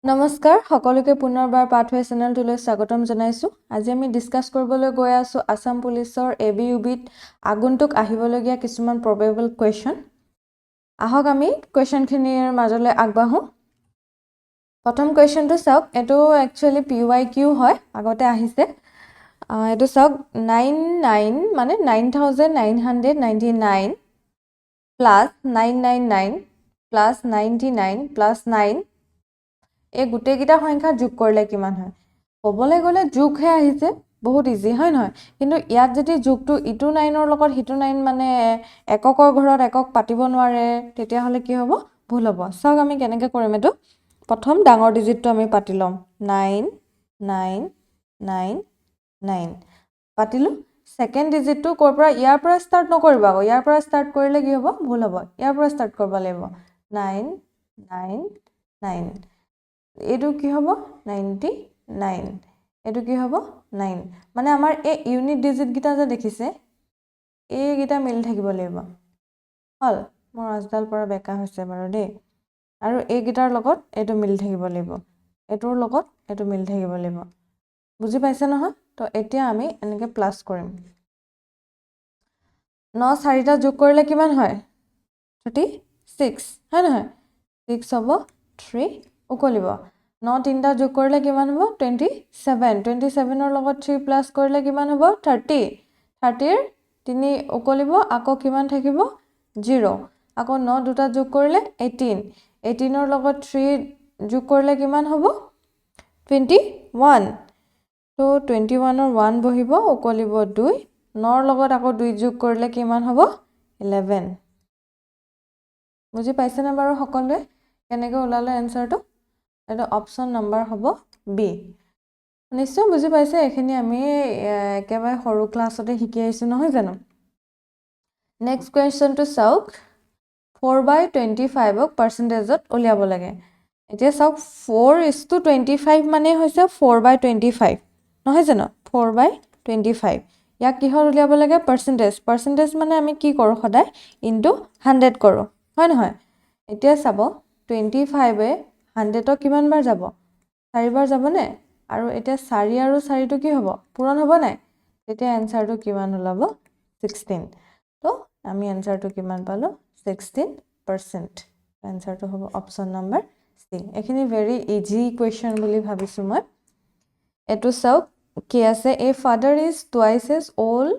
নমস্কাৰ সকলোকে পুনৰবাৰ পাথৱে চেনেলটোলৈ স্বাগতম জনাইছোঁ। আজি আমি ডিসকাস কৰিবলৈ গৈ আছোঁ আসাম পুলিচৰ ABUBত আগন্তুক আহিবলগীয়া কিছুমান প্ৰবেবল কুৱেশ্যন। আহক আমি কুৱেশ্যনখিনিৰ মাজলৈ আগবাঢ়ো। প্ৰথম কুৱেশ্যনটো চাওক, এইটো একচুয়ালি PYQ হয়, আগতে আহিছে। এইটো চাওক 99 মানে 9999 প্লাস 999 প্লাস 99 প্লাস 9 এই গোটেইকেইটা সংখ্যা যোগ কৰিলে কিমান হয়? ক'বলৈ গ'লে যোগহে আহিছে, বহুত ইজি হয় নহয়? কিন্তু ইয়াত যদি যোগটো ইটো 9ৰ লগত সিটো 9 মানে এককৰ ঘৰত একক পাতিব নোৱাৰে, তেতিয়াহ'লে কি হ'ব? ভুল হ'ব। চাওক আমি কেনেকৈ কৰিম এইটো। প্ৰথম ডাঙৰ ডিজিটটো আমি পাতি ল'ম, 9999 পাতিলোঁ। সেকেন্ড ডিজিটটো ক'ৰ পৰা? ইয়াৰ পৰা ষ্টাৰ্ট নকৰিব আকৌ, ইয়াৰ পৰা ষ্টাৰ্ট কৰিলে কি হ'ব? ভুল হ'ব। ইয়াৰ পৰা ষ্টাৰ্ট কৰিব লাগিব, 999 এইটো কি হ'ব? 99 এইটো কি হ'ব? 9 মানে আমাৰ এই ইউনিট ডিজিট গিটা যে দেখিছে, এইকেইটা মিলি থাকিব লাগিব। হল, মোৰ আজডাল পৰা বেকা হৈছে বাৰু দেই। আৰু এইকেইটাৰ লগত এইটো মিলি থাকিব লাগিব, এইটোৰ লগত এইটো মিলি থাকিব লাগিব। বুজি পাইছে নহয়? তো এতিয়া আমি এনেকৈ প্লাছ কৰিম। 9 4টা যোগ কৰিলে কিমান হয়? 36 হয় নহয়? 6 হ'ব 3 উকলিব। 9 3টা যোগ কৰিলে কিমান হ'ব? 27 27ৰ লগত 3 প্লাছ কৰিলে কিমান হ'ব? 30 30ৰ 3 উকলিব, আকৌ কিমান থাকিব? 0। আকৌ 9 দুটা যোগ কৰিলে 18 18ৰ লগত 3 যোগ কৰিলে কিমান হ'ব? 21। তো 21ৰ 1 বহিব, উকলিব 2। 9ৰ লগত আকৌ 2 যোগ কৰিলে কিমান হ'ব? 11। বুজি পাইছেনে বাৰু সকলোৱে কেনেকৈ ওলালে এনসাৰটো? এইটো অপশন নম্বৰ হ'ব বি। নিশ্চয় বুজি পাইছে, এইখিনি আমি একেবাৰে সৰু ক্লাছতে শিকি আহিছোঁ নহয় জানো? নেক্সট কুৱেশ্যনটো চাওক, 4/25ক পাৰ্চেণ্টেজত উলিয়াব লাগে। এতিয়া চাওক 4:25 মানে হৈছে 4/25 নহয় জানো? 4/25 ইয়াক কিহত উলিয়াব লাগে? পাৰ্চেণ্টেজ। পাৰ্চেণ্টেজ মানে আমি কি কৰোঁ সদায়? ইনটু 100 কৰোঁ হয় নহয়? এতিয়া চাব 25এ 100ক কিমান বাৰ যাব? 4 বাৰ যাবনে? আৰু এতিয়া 4 আৰু 4টো কি হ'ব? পূৰণ হ'ব নাই? তেতিয়া এনসাৰটো কিমান ওলাব? 16। তো আমি এনসাৰটো কিমান পালোঁ? 16%। এনসাৰটো হ'ব অপশন নম্বৰ চি। এইখিনি ভেৰি ইজি কুৱেশ্যন বুলি ভাবিছোঁ মই। এইটো চাওক কি আছে, a father is twice as old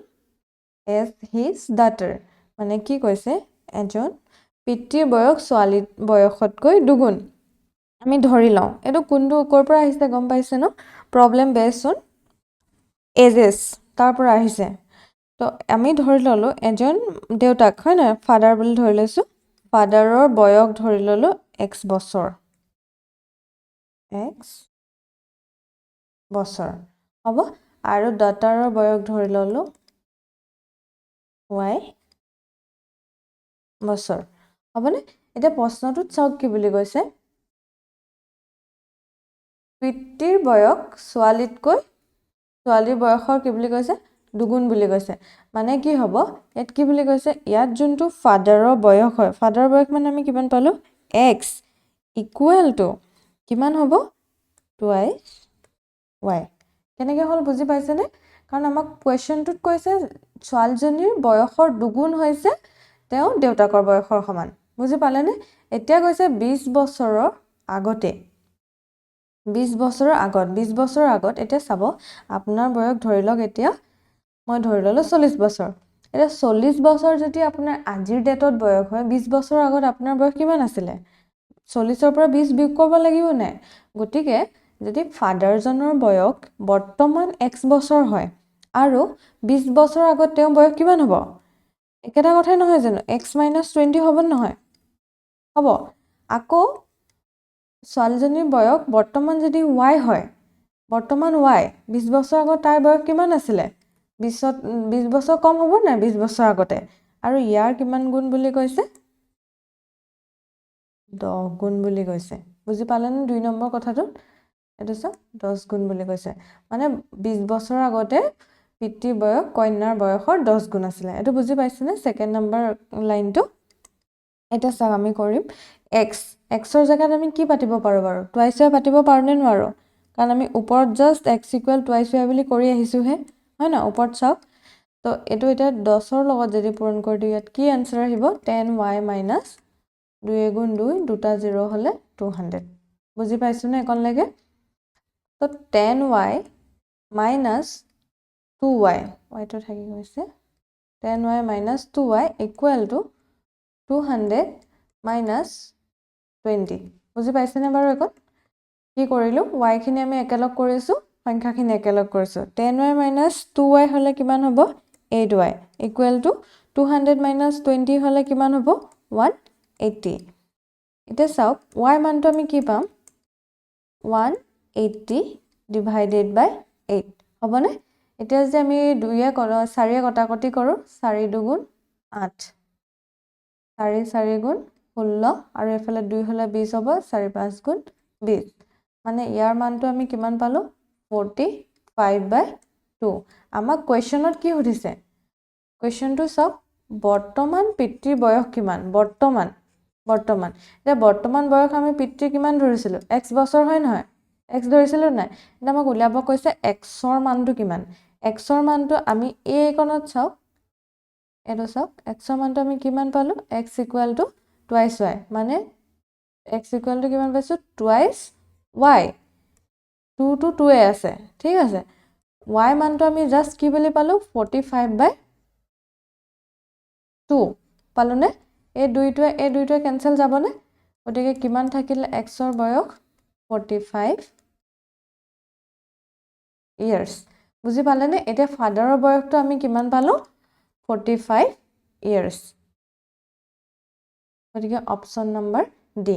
as his daughter. মানে কি কৈছে? এজন পিতৃৰ বয়স ছোৱালীৰ বয়সতকৈ দুগুণ। আমি ধৰি লওঁ, এইটো কোনটো ক'ৰ পৰা আহিছে গম পাইছে ন? প্ৰব্লেম বেছড অন এজেছ তাৰ পৰা আহিছে। তো আমি ধৰি ল'লোঁ এজন দেউতাক হয় নহয়? ফাদাৰ বুলি ধৰি লৈছোঁ। ফাদাৰৰ বয়স ধৰি ল'লোঁ x বছৰ, x বছৰ হ'ব। আৰু ডাটাৰৰ বয়স ধৰি ল'লোঁ y বছৰ হ'বনে? এতিয়া প্ৰশ্নটোত চাওক কি বুলি কৈছে, পিতৃৰ বয়স ছোৱালীৰ বয়সৰ কি বুলি কৈছে? দুগুণ বুলি কৈছে। মানে কি হ'ব? ইয়াত কি বুলি কৈছে? ইয়াত যোনটো ফাদাৰৰ বয়স হয়, ফাদাৰৰ বয়স মানে আমি কিমান পালোঁ? x ইকুৱেল টু কিমান হ'ব? Twice y। কেনেকৈ হ'ল বুজি পাইছেনে? কাৰণ আমাক কুৱেশ্যনটোত কৈছে ছোৱালীজনীৰ বয়সৰ দুগুণ হৈছে তেওঁ দেউতাকৰ বয়সৰ সমান। বুজি পালেনে? এতিয়া কৈছে 20 বছৰৰ আগতে, 20 বছৰৰ আগত এতিয়া চাব, আপোনাৰ বয়স ধৰি লওক, এতিয়া মই ধৰি ল'লোঁ 40 বছৰ। এতিয়া 40 বছৰ যদি আপোনাৰ আজিৰ ডেটত বয়স হয়, 20 বছৰৰ আগত আপোনাৰ বয়স কিমান আছিলে? 40ৰ পৰা 20 বিয়োগ কৰিব লাগিব নাই? গতিকে যদি ফাদাৰজনৰ বয়স বৰ্তমান x বছৰ হয় আৰু 20 বছৰ আগত তেওঁৰ বয়স কিমান হ'ব? একেটা কথাই নহয় জানো? x - 20 হ'ব নহয়? হ'ব। আকৌ ছোৱালীজনীৰ বয়স বৰ্তমান যদি y হয়, বৰ্তমান y 20 বছৰ আগত তাইৰ বয়স কিমান আছিলে? 20 বছৰ কম হ'ব নাই 20 বছৰ আগতে? আৰু ইয়াৰ কিমান গুণ বুলি কৈছে? 10 গুণ বুলি কৈছে। বুজি পালেনে 2 নম্বৰ কথাটো? এইটো চাওক 10 গুণ বুলি কৈছে। মানে 20 বছৰৰ আগতে পিতৃৰ বয়স কন্যাৰ বয়সৰ 10 গুণ আছিলে। এইটো বুজি পাইছেনে? 2nd নম্বৰ লাইনটো। এতিয়া চাওক আমি কৰিম এক্সৰ জেগাত আমি কি পাতিব পাৰোঁ বাৰু টুৱাইছ ৱাই পাতিব পাৰোঁনে নোৱাৰোঁ কাৰণ আমি ওপৰত just x equal twice Y বুলি কৰি আহিছোঁহে হয় ন ওপৰত চাওক তো এইটো এতিয়া 10ৰ লগত যদি পূৰণ কৰি দিওঁ ইয়াত কি এনচাৰ আহিব 10y মাইনাছ 2 গুণ 2 দুটা 0 হ'লে 200 বুজি পাইছোঁনে একনলৈকে তো 10y মাইনাছ 2y ৱাইটো থাকি গৈছে 10y minus 2y equal to 200 minus 20 বুজি পাইছেনে বাৰু একত কি কৰিলোঁ yখিনি আমি একেলগ কৰিছোঁ সংখ্যাখিনি একেলগ কৰিছোঁ 10y মাইনাছ 2y হ'লে কিমান হ'ব 8y ইকুৱেল টু 200 মাইনাছ 20 হ'লে কিমান হ'ব 180 এতিয়া চাওক y মানটো আমি কি পাম 180 ডিভাইডেড বাই 8 হ'বনে এতিয়া যে আমি 2য়ে 4য়ে কটাকটি কৰোঁ 4 দুগুণ 8 4 4 গুণ 16 আৰু এফালে 2 হ'লে 20 হ'ব 4 5 গুণ 20 মানে ইয়াৰ মানটো আমি কিমান পালোঁ 45/2 আমাক কুৱেশ্যনত কি সুধিছে কুৱেশ্যনটো চাওক বৰ্তমান পিতৃৰ বয়স কিমান বৰ্তমান এতিয়া বৰ্তমান বয়স আমি পিতৃ কিমান ধৰিছিলোঁ x বছৰ হয় নহয় x ধৰিছিলোঁ নাই এতিয়া আমাক উলিয়াব কৈছে xৰ মানটো কিমান xৰ মানটো আমি এই কোণত চাওক এইটো চাওক xৰ মানটো আমি কিমান পালোঁ x equal to twice y মানে x ইকুৱেল টু কিমান পাইছোঁ টুৱাইছ y 2 to 2 আছে ঠিক আছে y মানটো আমি জাষ্ট কি বুলি পালোঁ 45/2 পালোনে এই দুইটোৱে কেনচেল যাবনে গতিকে কিমান থাকিলে xৰ বয়স 45 ইয়াৰ্ছ বুজি পালেনে এতিয়া ফাদাৰৰ বয়সটো আমি কিমান পালোঁ 45 ইয়াৰ্ছ গতিকে অপশ্যন নম্বৰ ডি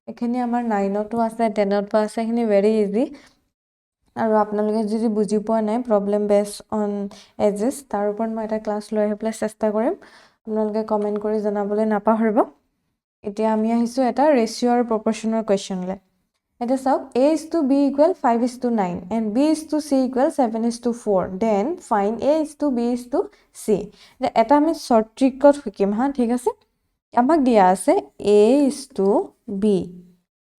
এইখিনি আমাৰ 9তো আছে 10তো আছে এইখিনি ভেৰি ইজি আৰু আপোনালোকে যদি বুজি পোৱা নাই প্ৰব্লেম বেছ অন এজেছ তাৰ ওপৰত মই এটা ক্লাছ লৈ আহি পেলাই চেষ্টা কৰিম আপোনালোকে কমেণ্ট কৰি জনাবলৈ নাপাহৰিব এতিয়া আমি আহিছোঁ এটা ৰেচিঅ' আৰু প্ৰপৰ্শ্যনৰ কুৱেশ্যনলৈ এতিয়া চাওক a:b = 5:9 and b:c = 7:4 then find a:b:c এটা আমি শ্বৰ্ট ট্ৰিকত শিকিম হা ঠিক আছে আমাক দিয়া আছে a:b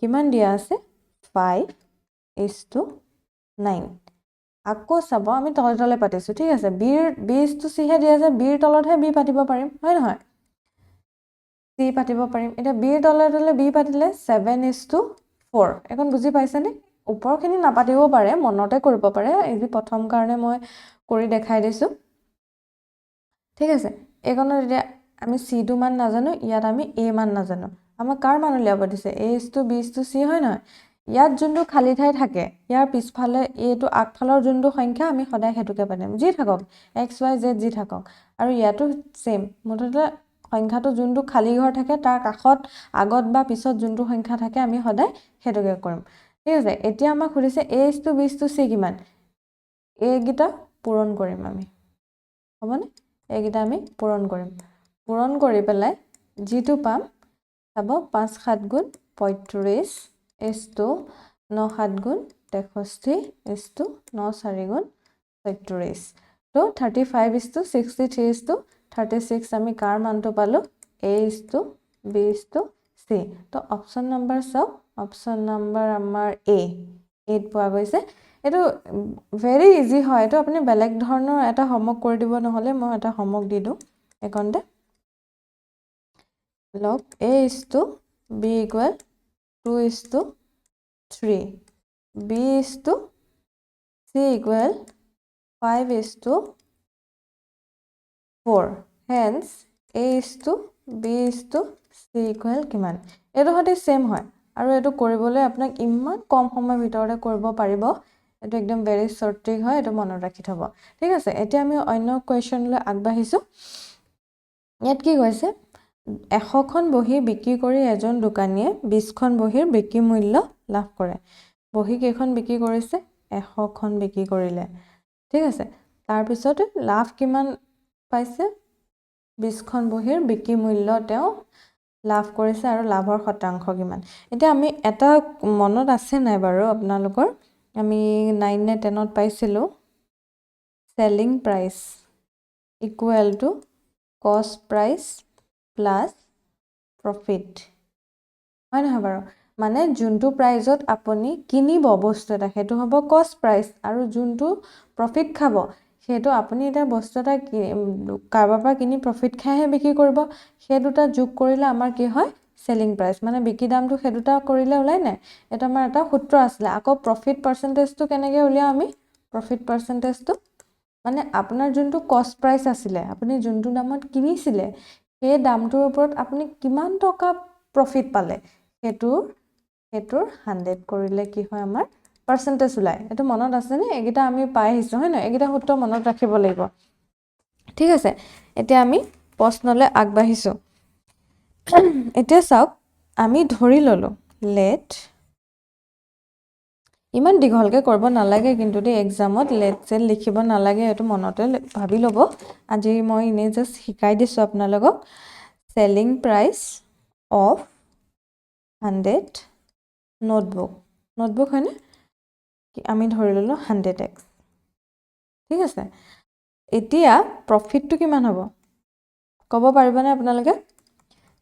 কিমান দিয়া আছে 5:9 আকৌ চাব আমি তলে পাতিছোঁ ঠিক আছে b:c হে দিয়া আছে bৰ তলতহে b পাতিব পাৰিম হয় নহয় c পাতিব পাৰিম এতিয়া bৰ তলে b পাতিলে 7:4 এখন বুজি পাইছেনে ওপৰখিনি নাপাতিব পাৰে মনতে কৰিব পাৰে এই প্ৰথম কাৰণে মই কৰি দেখাই দিছোঁ ঠিক আছে এইখনত এতিয়া আমি c টো মান নাজানো ইয়াত আমি a মান নাজানো আমাক কাৰ মান উলিয়াব দিছে a:b:c হয় নহয় ইয়াত যোনটো খালী ঠাই থাকে ইয়াৰ পিছফালে এইটো আগফালৰ যোনটো সংখ্যা আমি সদায় হেতুকে পাতিম যি থাকক x y z যি থাকক আৰু ইয়াতো সেম মুঠতে সংখ্যাটো যোনটো খালী ঘৰ থাকে তাৰ কাষত আগত বা পিছত যোনটো সংখ্যা থাকে আমি সদায় হেতুকে কৰিম ঠিক আছে এতিয়া আমাক সুধিছে a:b:c কিমান এইগিটা পূৰণ কৰিম আমি হ'বনে এইগিটা আমি পূৰণ কৰি পেলাই যিটো পাম চাব 5 7 গুণ 35 9 7 গুণ 63 9 4 গুণ 36 তো 35:63:36 আমি কাৰ মানটো পালোঁ a:b:c তো অপশ্যন নম্বৰ চাওক অপশ্যন নম্বৰ আমাৰ এ 8 পোৱা গৈছে এইটো ভেৰি ইজি হয় এইটো আপুনি বেলেগ ধৰণৰ এটা হোমৱৰ্ক কৰি দিব নহ'লে মই এটা হোমৱৰ্ক দি দিওঁ এইকণতে লগ a:b = 2:3 b:c = 5:4 hence a:b:c = কিমান এইটো সৈতে সেম হয় আৰু এইটো কৰিবলৈ আপোনাক ইমান কম সময়ৰ ভিতৰতে কৰিব পাৰিব এইটো একদম ভেৰি শ্বৰ্ট ট্ৰিক হয় এইটো মনত ৰাখি থ'ব ঠিক আছে এতিয়া আমি অন্য কুৱেশ্যনলৈ আগবাঢ়িছোঁ ইয়াত কি কৈছে 100খন বহি বিক্ৰী কৰি এজন দোকানীয়ে 20খন বহিৰ বিক্ৰী মূল্য লাভ কৰে বহি কেইখন বিক্ৰী কৰিছে 100খন বিক্ৰী কৰিলে ঠিক আছে তাৰপিছত লাভ কিমান পাইছে 20খন বহিৰ বিক্ৰী মূল্য তেওঁ লাভ কৰিছে আৰু লাভৰ শতাংশ কিমান এতিয়া আমি এটা মনত আছে নাই বাৰু আপোনালোকৰ আমি 9 নে 10ত পাইছিলোঁ selling price equal to cost price plus profit হয় নহয় বাৰু মানে যোনটো প্ৰাইজত আপুনি কিনিব বস্তু এটা সেইটো হ'ব কষ্ট প্ৰাইচ আৰু যোনটো প্ৰফিট খাব সেইটো আপুনি এটা বস্তু এটা কাৰোবাৰ পৰা কিনি প্ৰফিট খাইহে বিক্ৰী কৰিব সেই দুটা যোগ কৰিলে আমাৰ কি হয় সেলিং প্ৰাইচ মানে বিক্ৰী দামটো সেই দুটা কৰিলে ওলাই নাই এটা আমাৰ এটা সূত্ৰ আছিলে আকৌ প্ৰফিট পাৰ্চেন্টেজটো কেনেকৈ উলিয়াও আমি প্ৰফিট পাৰ্চেন্টেজটো মানে আপোনাৰ যোনটো কষ্ট প্ৰাইচ আছিলে আপুনি যোনটো দামত কিনিছিলে সেই দামটোৰ ওপৰত আপুনি কিমান টকা প্ৰফিট পালে সেইটোৰ 100 কৰিলে কি হয় আমাৰ পাৰ্চেন্টেজ ওলাই এইটো মনত আছে নে এইকেইটা আমি পাই আহিছো হয় নহয় এইকেইটা সূত্ৰ মনত ৰাখিব লাগিব ঠিক আছে এতিয়া আমি প্ৰশ্নলৈ আগবাঢ়িছো এতিয়া চাওক আমি ধৰি ললো লেট ইমান দীঘলকে কৰিব নালাগে কিন্তু দেই এক্সামত লেট চেল লিখিব নালাগে এইটো মনতে ভাবি ল'ব আজি মই ইনে জাস্ট শিকাই দিছো আপোনালোকক সেলিং প্ৰাইচ অফ 100 নোটবুক হয়নে আমি ধৰি ললো 100x ঠিক আছে এতিয়া প্ৰফিটটো কিমান হ'ব ক'ব পাৰিবনে আপোনালোকে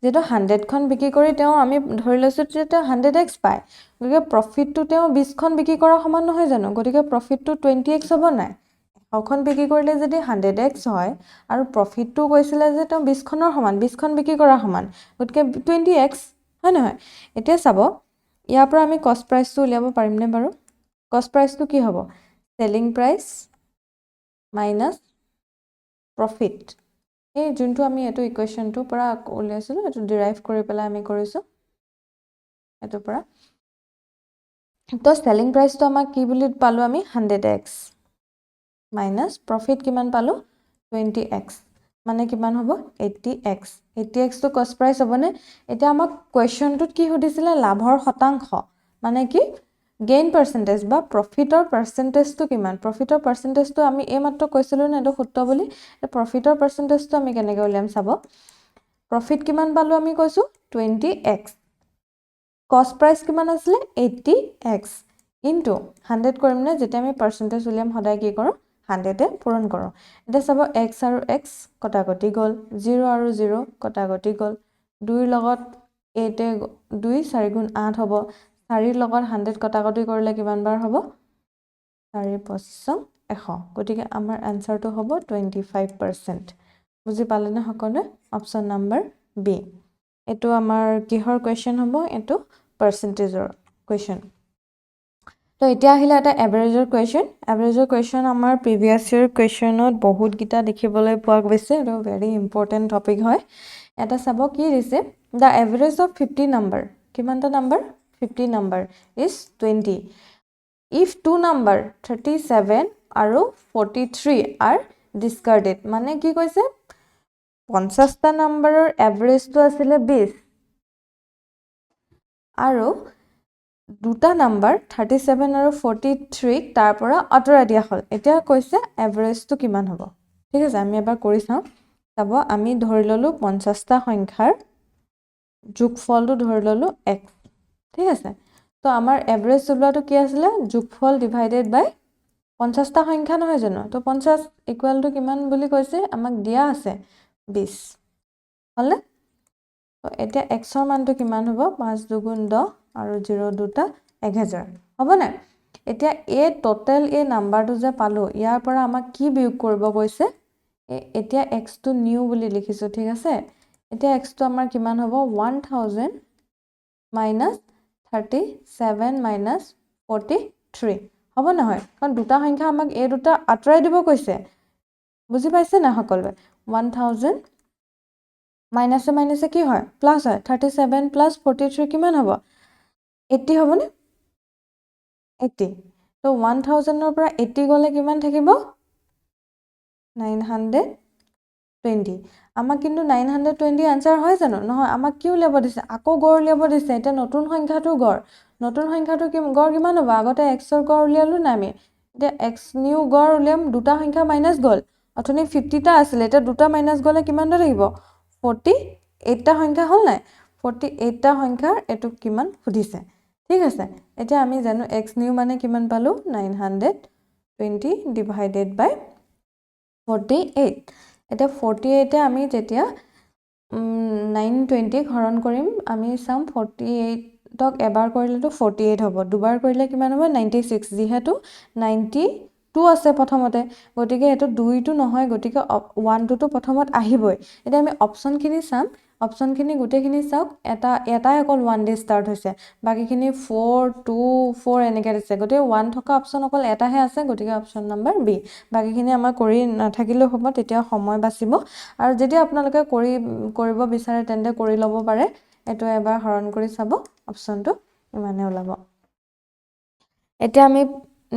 যেটো 100খন বিক্ৰী কৰি তেওঁ আমি ধৰি লৈছো যে তেওঁ 100x পায় গতিকে প্ৰফিটটো তেওঁ 20খন বিক্ৰী কৰা সমান নহয় জানো গতিকে প্ৰফিটটো 20x হ'ব নাই 100খন বিক্ৰী কৰিলে যদি 100x হয় আৰু প্ৰফিটটো কৈছিলে যে তেওঁ 20খনৰ সমান 20খন বিক্ৰী কৰা সমান গতিকে 20x হয় নহয় এতিয়া চাব ইয়াৰ পৰা আমি কষ্ট প্ৰাইচটো উলিয়াব পাৰিমনে বাৰু কষ্ট প্ৰাইচটো কি হ'ব সেলিং প্ৰাইচ মাইনাস প্ৰফিট এই যোনটো আমি এটো ইকুৱেশনটো পৰা উলিয়াইছিলো এটো ডিৰাইভ কৰি পেলাই আমি কৰিছো এটো পৰা তো সেলিং প্ৰাইচটো আমাক কি বুলি পালো আমি 100x মাইনাস প্ৰফিট কিমান পালো 20x মানে কিমান হ'ব 80x 80x তো কষ্ট প্ৰাইচ হ'বনে এটা আমাক কোৱেশ্চনটোত কি সুধিছিলে লাভৰ শতাংশ মানে কি গেইন পাৰ্চেন্টেজ বা প্ৰফিটৰ পাৰ্চেন্টেজটো কিমান প্ৰফিটৰ পাৰ্চেন্টেজটো আমি এই মাত্ৰ কৈছিলো না এটো সূত্ৰ বুলি প্ৰফিটৰ পাৰ্চেন্টেজটো আমি কেনেকৈ উলিয়াম চাব প্ৰফিট কিমান পালো আমি কৈছো 20x কষ্ট প্ৰাইচ কিমান আছিল 80x ইনটু 100 কৰিম নে যেতিয়া আমি পাৰ্চেন্টেজ উলিয়াম সদায় কি কৰো 100 এ পূৰণ কৰো এটা চাব x আৰু x কটাকটি গল 0 আৰু 0 কটাকটি গল 2 লগত 8 এ 2 4 গুণ 8 হ'ব 4 লগত 100 কটাকটি কৰিলে কিমান বাৰ হ'ব 4 5 100 গতিকে আমাৰ আনসাৰটো হ'ব 25% বুজি পালে না সকলোৱে অপচন নম্বৰ বি এটো আমাৰ কিহৰ কোৱেশ্চন হ'ব এটো পাৰ্চেন্টেজৰ কোৱেশ্চন তো এতিয়া আহিলে এটা এভাৰেজৰ কোৱেশ্চন আমাৰ প্ৰিভিয়াস ইয়াৰ কোৱেশ্চনত বহুত গিটা দেখিবলৈ পোৱা গৈছে এটো ভেৰি ইম্পৰ্টেন্ট টপিক হয় এটা চাব কি দিছে দা এভাৰেজ অফ 50 নাম্বাৰ কিমানটা number 50 number is 20 if two number 37 আৰু 43 are discarded মানে কি কৈছে 50টা নাম্বাৰৰ এভাৰেজটো আছিল 20 আৰু দুটা নাম্বাৰ 37 আৰু 43 তাৰ পৰা আঁতৰাই দিয়া হ'ল এতিয়া কৈছে এভাৰেজটো কিমান হ'ব ঠিক আছে আমি এবাৰ কৰি চাও চাব আমি ধৰি ললো 50টা সংখ্যাৰ যোগফলটো ধৰি ললো x ঠিক আছে তো আমাৰ এভাৰেজ ওলোৱাটো কি আছিল যোগফল ডিভাইডেড বাই 50টা সংখ্যা নহয় জানো তো 50 ইকুৱেল টু কিমান বুলি কৈছে আমাক দিয়া আছে 20 হলনে তো এতিয়া x ৰ মানটো কিমান হ'ব 5 দুগুণ 10 আৰু 0 দুটা 1000 হ'ব না এতিয়া এই টোটাল এই নাম্বাৰটো যে পালো ইয়াৰ পৰা আমাক কি বিয়োগ কৰিব কৈছে এতিয়া x টো নিউ বুলি লিখিছো ঠিক আছে এতিয়া x টো আমাৰ কিমান হ'ব 1000 minus 37 minus 43 হ'ব নহয় কাৰণ দুটা সংখ্যা আমাক এই দুটা আঁতৰাই দিব কৈছে বুজি পাইছে না সকলোৱে 1000 মাইনাস মাইনাসে কি হয় প্লাস হয় 37 plus 43 কিমান হ'ব 80 হ'বনে 80 তো 1000 ৰ পৰা 80 গলে কিমান থাকিব 920 আমাক কিন্তু 920 আনসাৰ হয় জানো নহয় আমাক কি উলিয়াব দিছে আকৌ গড় উলিয়াব দিছে এটা নতুন সংখ্যাটো গড় কি গড় কিমান হ'ব আগতে x ৰ গড় উলিয়ালো না আমি এতিয়া x নিউ গড় উলিয়াম দুটা সংখ্যা মাইনাস গল অথনি 50 টা আছিল এটা দুটা মাইনাস গলে কিমানটা থাকিব 48 টা সংখ্যা হল নাই 48 টা সংখ্যাৰ এটো কিমান সুধিছে ঠিক আছে এতিয়া আমি জানো x নিউ মানে কিমান পালো 920 ডিভাইডেড বাই 48 এটা 48 এ আমি যেতিয়া 920 হৰণ কৰিম আমি চাম 48ক এবাৰ কৰিলেতো 48 হ'ব দুবাৰ কৰিলে কিমান হ'ব 96 যিহেতু 92 আছে প্ৰথমতে গতিকে এটো 2টো নহয় গতিকে 1টো প্ৰথমত আহিবই এতিয়া আমি অপচনখিনি চাম অপচনখিনি গোটেইখিনি চাওক এটা অকল 1 দি ষ্টাৰ্ট হৈছে বাকিখিনি 4 2 4 এনেকৈ দিছে গতিকে 1 থকা অপচন অকল এটাহে আছে গতিকে অপচন নম্বৰ বি বাকিখিনি আমাৰ কৰি নাথাকিলেও হ'ব তেতিয়া সময় বাচিব আৰু যেতিয়া আপোনালোকে কৰিব বিচাৰে তেন্তে কৰি ল'ব পাৰে এটো এবাৰ হৰণ কৰি চাব অপচনটো ইমানে ওলাব এতিয়া আমি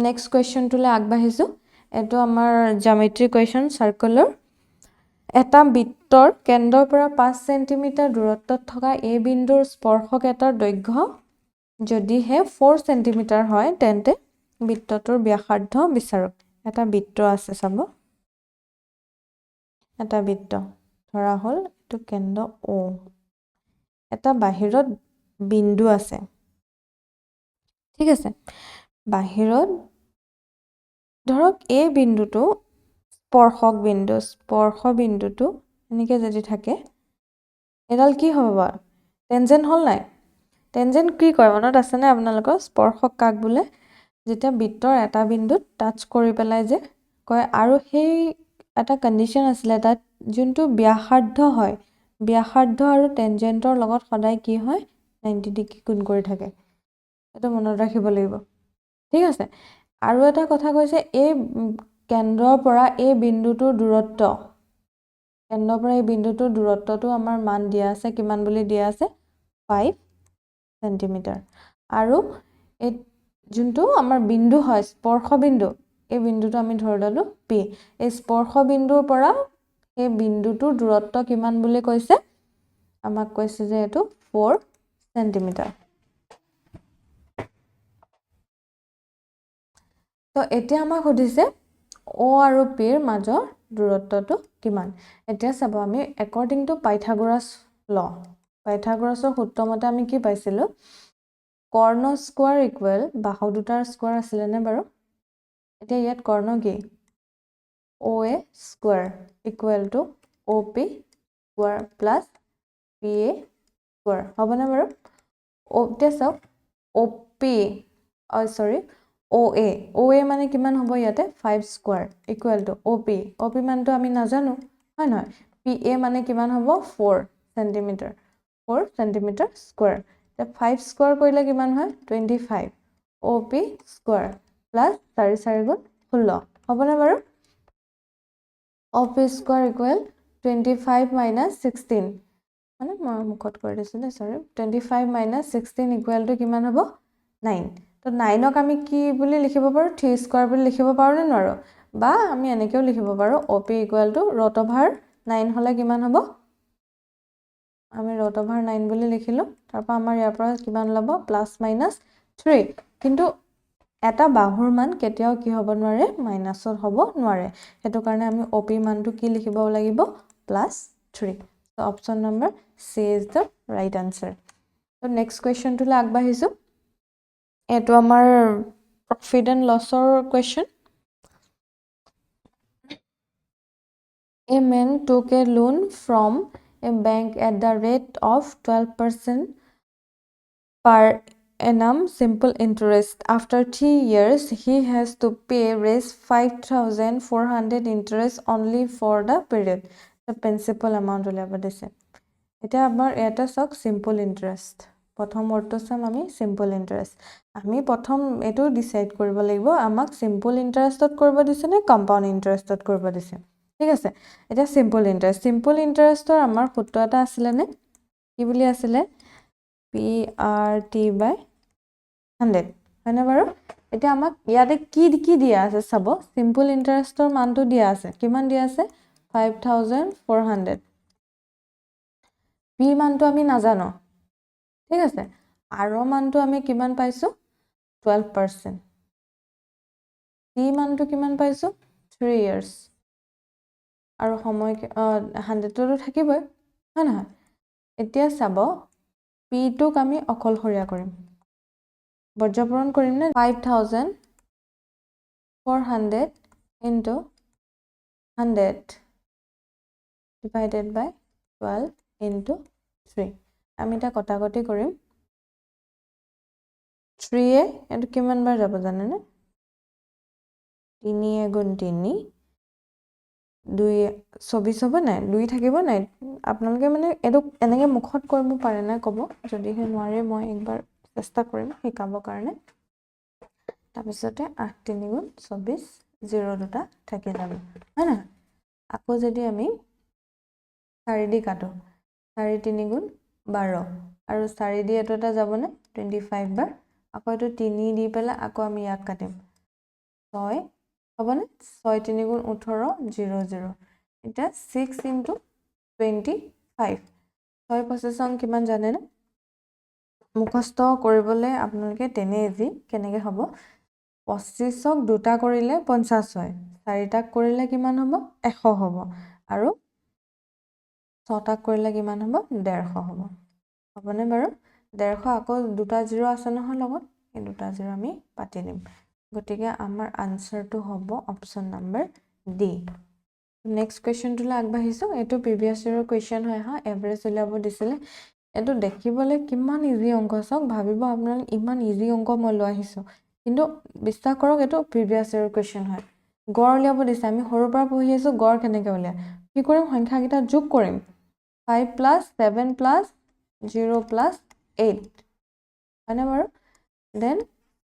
নেক্সট কোৱেশ্চনটোলৈ আগবাঢ়িছো এটো আমাৰ জিওমেট্ৰি কোৱেশ্চন সাৰ্কুলাৰ এটা বৃত্তৰ কেন্দ্ৰৰ পৰা 5 সেন্টিমিটাৰ দূৰত্বত থকা এ বিন্দুৰ স্পৰ্শক এটাৰ দৈৰ্ঘ্য যদিহে 4 সেন্টিমিটাৰ হয় তেন্তে বৃত্তটোৰ ব্যাসাৰ্ধ বিচাৰক এটা বৃত্ত আছে চাব এটা বৃত্ত ধৰা হল এটো কেন্দ্ৰ O এটা বাহিৰত বিন্দু আছে ঠিক আছে বাহিৰত ধৰক এই বিন্দুটো স্পৰ্শ বিন্দুটো এনেকৈ যদি থাকে এডাল কি হ'ব বাৰু টেনজেন্ট হল নাই টেনজেন্ট কি কয় মনত আছে নে আপোনালোকৰ স্পৰ্শক কাক বোলে যেতিয়া বৃত্তৰ এটা বিন্দুত টাচ কৰি পেলাই যে কয় আৰু সেই এটা কন্ডিশন আছিলে তাত যোনটো ব্যাসাৰ্ধ হয় ব্যাসাৰ্ধ আৰু টেনজেন্টৰ লগত সদায় কি হয় 90 ডিগ্ৰী কোণ কৰি থাকে এটা মনত ৰাখিব লাগিব ঠিক আছে আৰু এটা কথা কৈছে এই কেন্দ্ৰৰ পৰা এই বিন্দুটোৰ দূৰত্ব কেন্দ্ৰৰ পৰা এই বিন্দুটোৰ দূৰত্বটো আমাৰ মান দিয়া আছে কিমান বুলি দিয়া আছে 5 সেন্টিমিটাৰ আৰু এই যোনটো আমাৰ বিন্দু হয় স্পৰ্শ বিন্দু এই বিন্দুটো আমি ধৰি ললো P এই স্পৰ্শ বিন্দুৰ পৰা এই বিন্দুটোৰ দূৰত্ব কিমান বুলি কৈছে আমাক কৈছে যে এটো 4 সেন্টিমিটাৰ তো এতিয়া আমাক সুধিছে O আৰু P ৰ মাজৰ দূৰত্বটো কিমান এতিয়া চাব আমি according to পাইথাগোৰাছ ল পাইথাগোৰাছৰ সূত্ৰ মতে আমি কি পাইছিলো কৰ্ণ স্কয়াৰ ইকুৱেল বাহু দুটাৰ স্কয়াৰ আছিল নে বাৰু এতিয়া ইয়াত কৰ্ণ কি OA square equal to OP square plus PA square হ'বনে বাৰু এতিয়া চাওক OP OA মানে কিমান হ'ব ইয়াতে 5 স্কয়াৰ ইকুৱেল টু OP মানটো আমি নাজানো হয় নহয় PA মানে কিমান হ'ব 4 সেন্টিমিটাৰ স্কয়াৰ তে 5 স্কয়াৰ কৰিলে কিমান হয় 25 OP স্কয়াৰ প্লাস 4 4 গুণ 16 হ'বনে বাৰু OP স্কয়াৰ ইকুৱেল 25 minus 16 মানে মই মুখত কৰি দিছো দে সৰি 25 minus 16 ইকুৱেল টু কিমান হ'ব 9 তো 9ক আমি কি বুলি লিখিব পাৰো 3 স্কয়াৰ বুলি লিখিব পাৰো নে নোৱাৰো বা আমি এনেকেও লিখিব পাৰো OP equal to root over 9 হলে কিমান হ'ব আমি ৰুট ওভাৰ 9 বুলি লিখিলো তাৰপা আমাৰ ইয়াৰ পৰা কিমান ল'ব প্লাস মাইনাস 3 কিন্তু এটা বাহুৰ মান কেতিয়াও কি হ'ব নোৱাৰে মাইনাসত হ'ব নোৱাৰে হেতু কাৰণে আমি OP মানটো কি লিখিব লাগিব plus 3 so option number C is the right answer so next question to আগবাঢ়িছো এটো আমাৰ profit and lossৰ question a man took a loan from a bank at the rate of 12% per annum simple interest after 3 years he has to pay raise 5400 interest only for the period the principal amount উলিয়াব দিছে এটা আমাৰ এটা সক simple interest প্ৰথম অৰ্থ চাম আমি simple interest আমি প্ৰথম এটো ডিসাইড কৰিব লাগিব আমাক simple interestত কৰিব দিছে নে compound interestত কৰিব দিছে ঠিক আছে এটা simple interestৰ আমাৰ সূত্ৰ এটা আছিল নে কি বুলি আছিল PRT by 100 হয়নে বাৰু এতিয়া আমাক ইয়াতে কি দিয়া আছে চাব simple interestৰ মানটো দিয়া আছে কিমান দিয়া আছে 5400 P মানটো আমি নাজানো ঠিক আছে R মানটো আমি কিমান পাইছো 12% C মানটো কিমান পাইছো 3 years আৰু সময় 100 তো থাকিবই হয় নহয় এতিয়া চাব P টোক আমি অকলহৰীয়া কৰিম বৰ্জপৰণ কৰিম নে 5400 into 100 divided by 12 ইনটু 3 আমি এটা কটাকটি কৰিম 3 এটো কিমান বাৰ যাব জানে না 3 গুণ 3 2 24 হ'ব নাই 2 থাকিব নাই আপোনালোকে মানে এটো এনেকে মুখত কৰিব পাৰে না ক'ব যদি হে নোৱাৰে মই একবাৰ চেষ্টা কৰিম শিকাবৰ কাৰণে তাৰপিছতে 8 3 গুণ 24 0 দুটা থাকি যাব হয় না আকৌ যদি আমি 4 দি কাটো 4 3 গুণ 12 আৰু 4 দি এটো এটা যাব না 25 বাৰ আকৌ এটো 3 দি পেলা আকৌ আমি ইয়াক কাটিম 6 হবনে 6 3 গুণ 18 0 0 এটা 6 into 25 6 পজিশন কিমান জানে না মুখস্থ কৰিবলৈ আপোনালোকে তেনে ইজি কেনেকে হ'ব 25ক দুটা কৰিলে 50 হয় 4টাক কৰিলে কিমান হ'ব 100 হ'ব আৰু 6টাক কৰিলে কিমান হ'ব 150 হ'ব হ'বনে বাৰু 150 আকৌ দুটা 0 আছে নহয় লগত এই দুটা 0 আমি পাতি দিম গতিকে আমাৰ আনসাৰটো হ'ব অপচন নম্বৰ ডি নেক্সট কোৱেশ্চনটোলৈ আগবাঢ়িছো এটো প্ৰিভিয়াস ইয়াৰৰ কোৱেশ্চন হয় হা এভাৰেজ উলিয়াব দিছিলে এটো দেখিবলৈ কিমান ইজি অংক চাওক ভাবিব আপোনালোক ইমান ইজি অংক মই লৈ আহিছো কিন্তু বিশ্বাস কৰক এটো প্ৰিভিয়াস ইয়াৰৰ কোৱেশ্চন হয় গড় উলিয়াব দিছে আমি সৰুৰ পৰা পঢ়ি আছো গড় কেনেকৈ উলিয়ায় কি কৰিম সংখ্যাকেইটা যোগ কৰিম 5 plus 7 plus 0 plus 8 হয়নে বাৰু দেন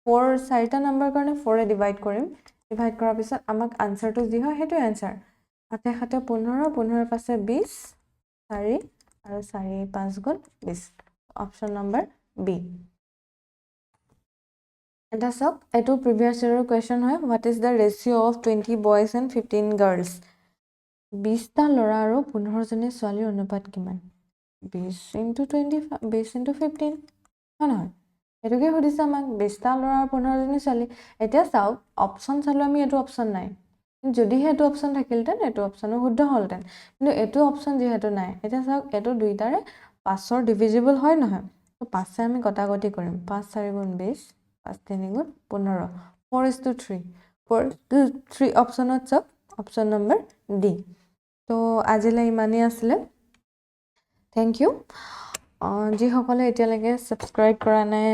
4 চাৰিটা নম্বৰ কাৰণে 4 এ ডিভাইড কৰিম ডিভাইড কৰাৰ পিছত আমাক আনসাৰটো যি হয় হেতু আনসাৰ 7 7 15 15 পাছে 20 4 আৰু 4 5 গুণ 20 অপচন নম্বৰ বি এটা চাওক এটো প্ৰিভিয়াস ইয়াৰৰ কোৱেশ্চন হয় what is the ratio of 20 boys and 15 girls 20টা ল'ৰা আৰু 15 জনী ছোৱালীৰ অনুপাত কিমান 20 into 25 20 into 15 হয় নহয় এটোকে সুধিছে আমাক 20টা ল'ৰা আৰু 15 জনী ছোৱালী এতিয়া চাওক অপচন চালো আমি এটো অপচন নাই যদি হেতু অপচন থাকিলতেন এটো অপচনো শুদ্ধ হলতেন কিন্তু এটো অপচন যেহেতু নাই এতিয়া চাওক এটো দুইটাৰে 5ৰ ডিভিজিবল হয় নহয় তো 5 আমি কটাকটি কৰিম 5 4 গুণ 20 5 3 গুণ 15 4:3 4:3 অপচনত চাওক অপচন নম্বৰ ডি তো আজিলৈ ইমানেই আছিলে থ্যাংক ইউ যিসকলে এতিয়ালৈকে সাবস্ক্ৰাইব কৰা নাই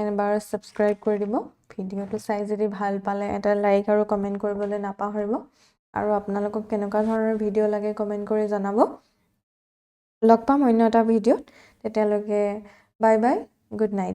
এবাৰ সাবস্ক্ৰাইব কৰি দিব ভিডিওটো চাই যদি ভাল পালে এটা লাইক আৰু কমেন্ট কৰিবলৈ নাপাহৰিব আৰু আপোনালোকক কেনেকুৱা ধৰণৰ ভিডিও লাগে কমেন্ট কৰি জনাব লগ পাম অন্য এটা ভিডিওত তেতিয়ালৈকে বাই বাই গুড নাইট